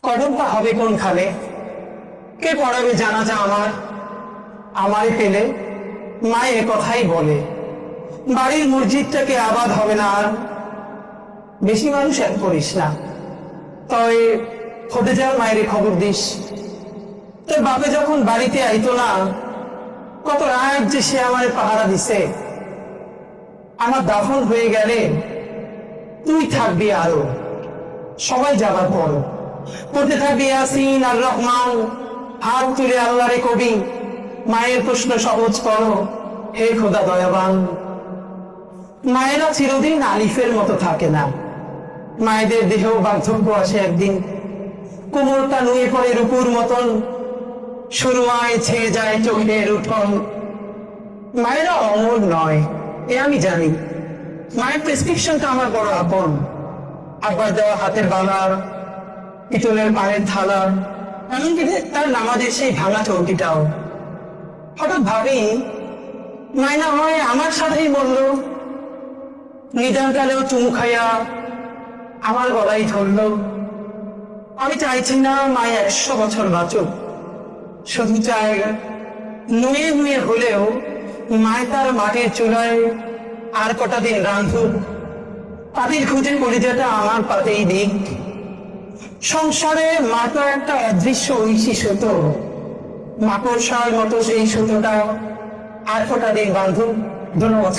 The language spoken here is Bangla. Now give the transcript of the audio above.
কদমটা হবে কোনখানে? কে পড়াবে জানাজা আমার? আমায় পেলে মায়ের কথাই বলে, বাড়ির মসজিদটাকে আবাদ হবে না আর। বেশি মানুষ এক করিস না, তবে হতে যাওয়ার মায়ের খবর দিস। তোর বাপে যখন বাড়িতে আইতো না, কত রাত যে সে আমার পাহারা দিছে। আমার দাফন হয়ে গেলে তুই থাকবি আরো, সবাই যাবার পর পড়তে থাকবি ইয়াসিন আর রহমান। হাত তুলে আল্লাহরে কবি, মায়ের প্রশ্ন সহজ করো হে খোদা দয়াবান। মায়েরা চিরদিন আলিফের মতো থাকে না, মায়েদের দেহেও বার্ধক্য আসে একদিন। কোমরটা নুয়ে পড়ে রূপুর মতন, সুরমায় ছেয়ে যায় চোখের উঠন। মায়েরা অমর নয় এ আমি জানি, মায়ের প্রেসক্রিপশনটা আমার বড় আপন। আবার দেওয়া হাতের বালা, পিতলের পানের থালা, এমনকি তার নামাজের সেই ভাঙা চৌকিটাও। হঠাৎ ভাবি, মায়না হয় আমার সাথেই বলল, নিদানকালেও চুমু খাইয়া আমার গলাই ধরল। আমি চাইছি না মায় 100 বছর বাঁচুক, শুধু চাই নুয়ে নুয়ে হলেও মায় তার মাটির চুলায় আর কটা দিন রাঁধুক। পাতির খুঁজে কলিজাটা আমার পাতেই দিক। সংসারে মা তো একটা অদৃশ্য ঐশী সুতো, মাকড়সার মতো সেই সুতোটা আর কটা দিন বাঁধুক। ধন্যবাদ।